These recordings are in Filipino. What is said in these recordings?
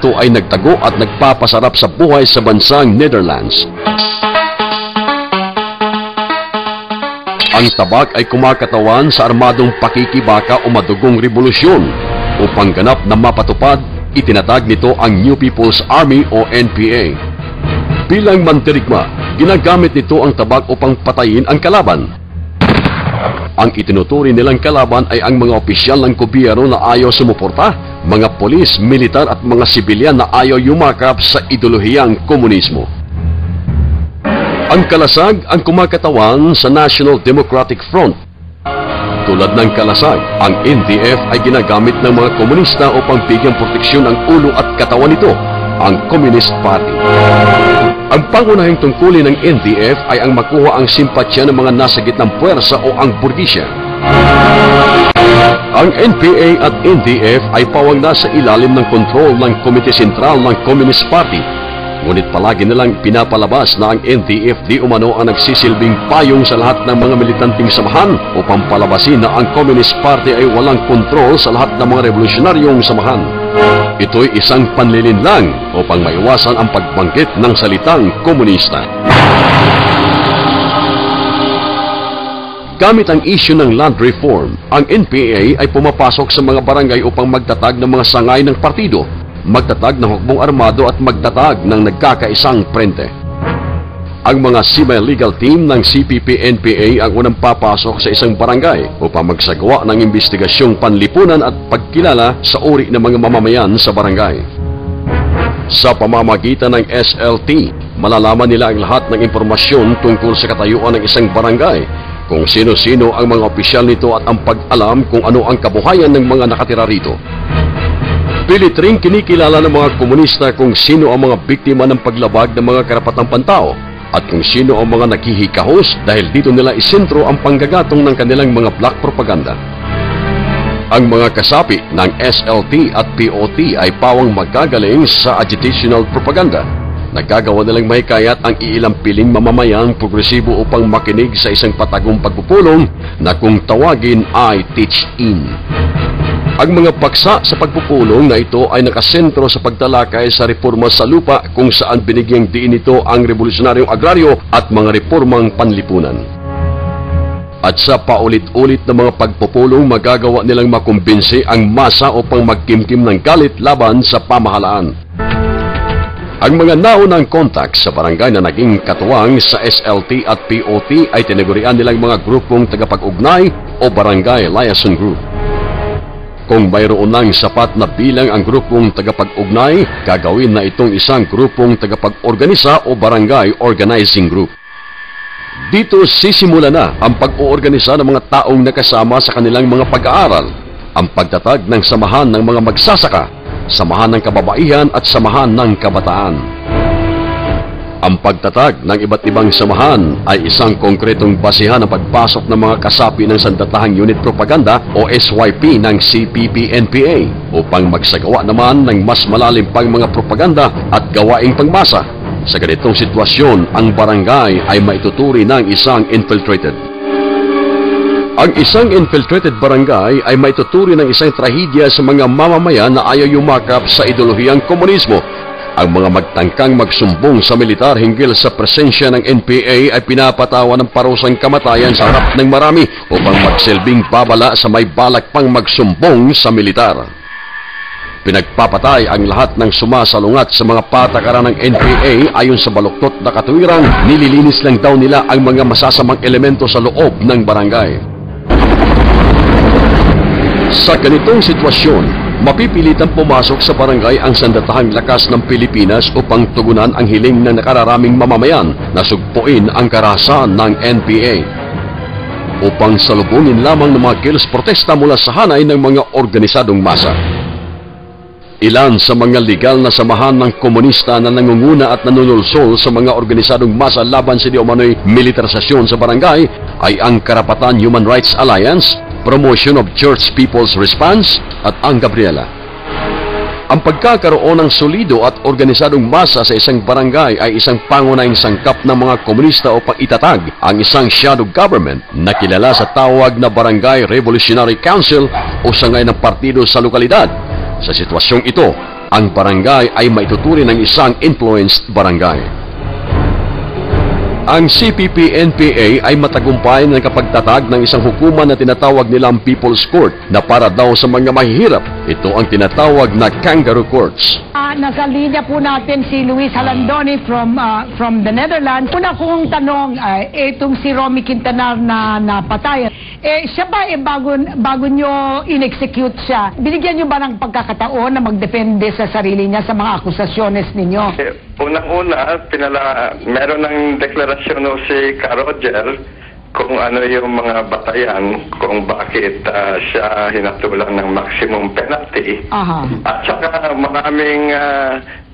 ito ay nagtago at nagpapasarap sa buhay sa bansang Netherlands. Ang tabak ay kumakatawan sa armadong pakikibaka o madugong revolusyon. Upang ganap na mapatupad, itinatag nito ang New People's Army o NPA. Bilang mandirigma, ginagamit nito ang tabak upang patayin ang kalaban. Ang itinuturi nilang kalaban ay ang mga opisyal ng gobyerno na ayaw sumuporta, mga polis, militar at mga sibilyan na ayaw yumakap sa ideolohiyang komunismo. Ang kalasag ang kumakatawan sa National Democratic Front. Tulad ng kalasag, ang NDF ay ginagamit ng mga komunista upang bigyang proteksyon ang ulo at katawan nito, ang Communist Party. Ang pangunahing tungkulin ng NDF ay ang makuha ang simpatsya ng mga nasa gitnang puwersa o ang burgisya. Ang NPA at NDF ay pawang nasa ilalim ng kontrol ng Komite Sentral ng Communist Party. Ngunit palagi nilang pinapalabas na ang NDF di umano ang nagsisilbing payong sa lahat ng mga militanteng samahan upang palabasin na ang Communist Party ay walang kontrol sa lahat ng mga revolusyonaryong samahan. Ito'y isang panlilinlang upang maiwasan ang pagbanggit ng salitang komunista. Gamit ang issue ng land reform, ang NPA ay pumapasok sa mga barangay upang magtatag ng mga sangay ng partido, magtatag ng hukbong armado at magtatag ng nagkakaisang frente. Ang mga semi-legal team ng CPP-NPA ang unang papasok sa isang barangay upang magsagawa ng investigasyong panlipunan at pagkilala sa uri ng mga mamamayan sa barangay. Sa pamamagitan ng SLT, malalaman nila ang lahat ng impormasyon tungkol sa katayuan ng isang barangay, kung sino-sino ang mga opisyal nito at ang pag-alam kung ano ang kabuhayan ng mga nakatira rito. Pilit ring kinikilala ng mga komunista kung sino ang mga biktima ng paglabag ng mga karapatang pantao at kung sino ang mga naghihikahos dahil dito nila isentro ang panggagatong ng kanilang mga black propaganda. Ang mga kasapi ng SLT at POT ay pawang magagaling sa agitational propaganda. Nagagawa nilang mahikayat ang iilang piling mamamayang progresibo upang makinig sa isang patagong pagpupulong na kung tawagin ay teach-in. Ang mga paksa sa pagpupulong na ito ay nakasentro sa pagtalakay sa reforma sa lupa kung saan binigyang diin ito ang revolusyonaryong agraryo at mga reformang panlipunan. At sa paulit-ulit na mga pagpupulong magagawa nilang makumbinsi ang masa upang magkimkim ng galit laban sa pamahalaan. Ang mga naunang kontak sa barangay na naging katuwang sa SLT at POT ay tinagurian nilang mga grupong tagapag-ugnay o barangay liaison group. Kung mayroon ng sapat na bilang ang grupong tagapag-ugnay, gagawin na itong isang grupong tagapag-organisa o barangay organizing group. Dito sisimula na ang pag-oorganisa ng mga taong nakasama sa kanilang mga pag-aaral, ang pagtatag ng samahan ng mga magsasaka, samahan ng kababaihan at samahan ng kabataan. Ang pagtatag ng iba't ibang samahan ay isang konkretong basihan ng pagpasok ng mga kasapi ng Sandatahang Unit Propaganda o SYP ng CPP-NPA upang magsagawa naman ng mas malalim pang mga propaganda at gawaing pangmasa. Sa ganitong sitwasyon, ang barangay ay maituturi ng isang infiltrated. Ang isang infiltrated barangay ay maituturi ng isang trahedya sa mga mamamayan na ayaw yumakap sa ideolohiyang komunismo. Ang mga magtangkang magsumbong sa militar hinggil sa presensya ng NPA ay pinapatawa ng parusang kamatayan sa harap ng marami upang magsilbing babala sa may balak pang magsumbong sa militar. Pinagpapatay ang lahat ng sumasalungat sa mga patakaran ng NPA ayon sa baluktot na katuwiran, nililinis lang daw nila ang mga masasamang elemento sa loob ng barangay. Sa ganitong sitwasyon, mapipilitang pumasok sa barangay ang Sandatahang Lakas ng Pilipinas upang tugunan ang hiling ng nakararaming mamamayan na sugpuin ang karahasan ng NPA. Upang salubungin lamang ng mga kilos protesta mula sa hanay ng mga organisadong masa. Ilan sa mga legal na samahan ng komunista na nangunguna at nanunulsol sa mga organisadong masa laban sa di umano'y militarisasyon sa barangay ay ang Karapatan Human Rights Alliance, Promotion of Church People's Response at ang Gabriela. Ang pagkakaroon ng solido at organisadong masa sa isang barangay ay isang pangunahing sangkap ng mga komunista upang itatag ang isang shadow government na kilala sa tawag na Barangay Revolutionary Council o sangay ng partido sa lokalidad. Sa sitwasyong ito, ang barangay ay maituturing ng isang influenced barangay. Ang CPP-NPA ay matagumpay ng kapagtatag ng isang hukuman na tinatawag nilang People's Court na para daw sa mga mahihirap. Ito ang tinatawag na Kangaroo Courts. Nasa linya po natin si Luis Halandoni from the Netherlands. Una kong tanong, itong si Romy Quintanar na napatay, siya ba bago nyo in-execute siya, binigyan nyo ba ng pagkakataon na magdepende sa sarili niya sa mga akusasyones ninyo? Unang-una, meron ng deklarasyon si Ka Roger kung ano yung mga batayan, kung bakit siya hinatulan ng maximum penalty. Aha. At saka maraming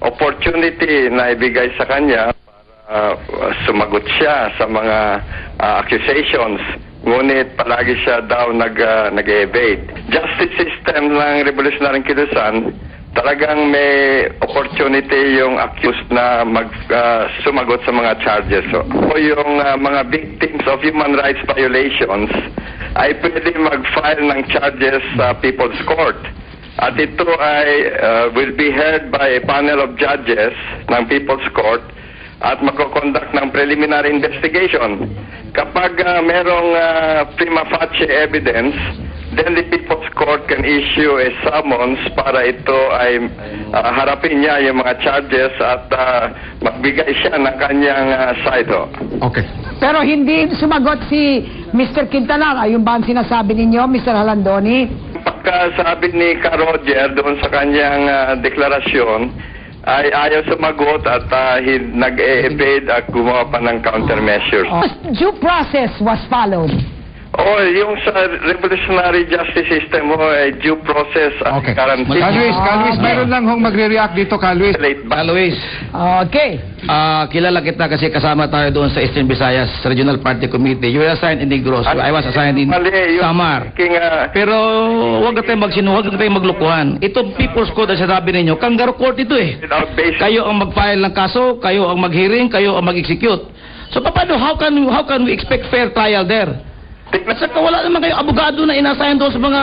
opportunity na ibigay sa kanya para sumagot siya sa mga accusations. Ngunit palagi siya daw nag-evade. Justice system ng Revolutionary Kilusan, talagang may opportunity yung accused na sumagot sa mga charges. So, yung mga victims of human rights violations ay pwede mag-file ng charges sa People's Court. At ito ay will be heard by a panel of judges ng People's Court at magkoconduct ng preliminary investigation. Kapag merong prima facie evidence, then the People's Court can issue a summons para ito ay harapin niya yung mga charges at magbigay siya ng kanyang side. Okay. Pero hindi sumagot si Mr. Quintanar. Ayun ba ang sinasabi ninyo, Mr. Halandoni? Pagkasabi ni Ka Roger doon sa kanyang deklarasyon, ay ayaw sumagot at nag-evade at gumawa pa ng countermeasures. Due process was followed. Yung sa revolutionary justice system due process at guarantee. Luis, meron lang hong magre-react dito, Luis. Luis, Okay. kilala kita kasi kasama tayo doon sa Eastern Visayas Regional Party Committee. You were assigned in Negros. I was assigned in Samar. Pero huwag na tayong magsinuwag, huwag na tayong maglukuhan. Ito People's Court na sinabi ninyo, Kangaroo Court ito eh. Kayo ang mag-file ng kaso, kayo ang mag-hearing, kayo ang mag-execute. So paano, how can we expect fair trial there? At saka wala naman kayong abogado na inasayan doon sa mga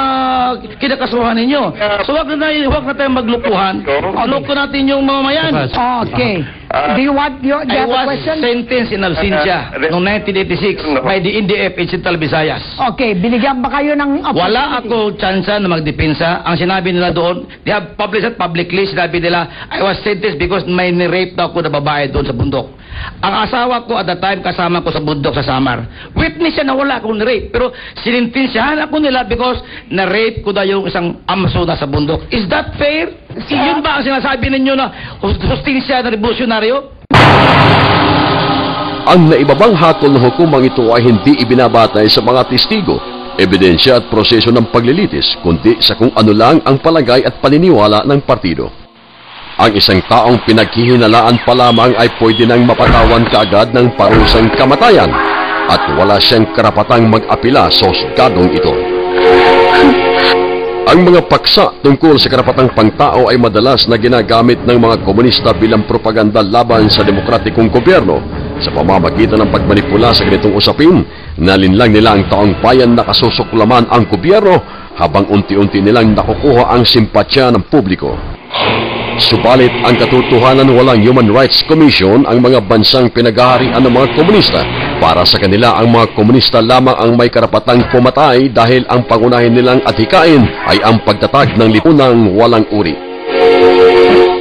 kinakasuhan ninyo. So wag na tayong maglukuhan. Loko natin yung mamamayan. Okay. Do you want the I other was question? sentenced in absentia noong 1986 by the NDF in Central Visayas. Okay. Binigyan ba kayo ng opportunity? Wala ako tsansa na magdepensa. Ang sinabi nila doon, they have published it publicly, sinabi nila, I was sentenced because may nirape daw ako na babae doon sa bundok. Ang asawa ko at the time kasama ko sa bundok sa Samar. Witness siya na wala akong nirape. Pero sinintensyahan ako nila because na-rape ko daw yung isang amso na sa bundok. Is that fair? Yun ba ang sinasabi ninyo na hustensya na revolusyonaryo? Ang naibabang hatol ng hukumang ito ay hindi ibinabatay sa mga testigo, ebidensya at proseso ng paglilitis, kundi sa kung ano lang ang palagay at paniniwala ng partido. Ang isang taong pinaghihinalaan pa lamang ay pwede nang mapatawan kaagad ng parusang kamatayan at wala siyang karapatang mag-apila sa husgadong ito. Ang mga paksa tungkol sa karapatang pangtao ay madalas na ginagamit ng mga komunista bilang propaganda laban sa demokratikong gobyerno. Sa pamamagitan ng pagmanipula sa ganitong usapin, nalinlang nila ang taong bayan na kasusuklaman ang gobyerno habang unti-unti nilang nakukuha ang simpatsya ng publiko. Subalit ang katotohanan, walang Human Rights Commission ang mga bansang pinag-aharian ng mga komunista. Para sa kanila, ang mga komunista lamang ang may karapatang pumatay dahil ang pangunahin nilang atikain ay ang pagtatag ng lipunang walang uri.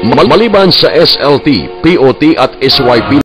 Maliban sa SLT, POT at SYP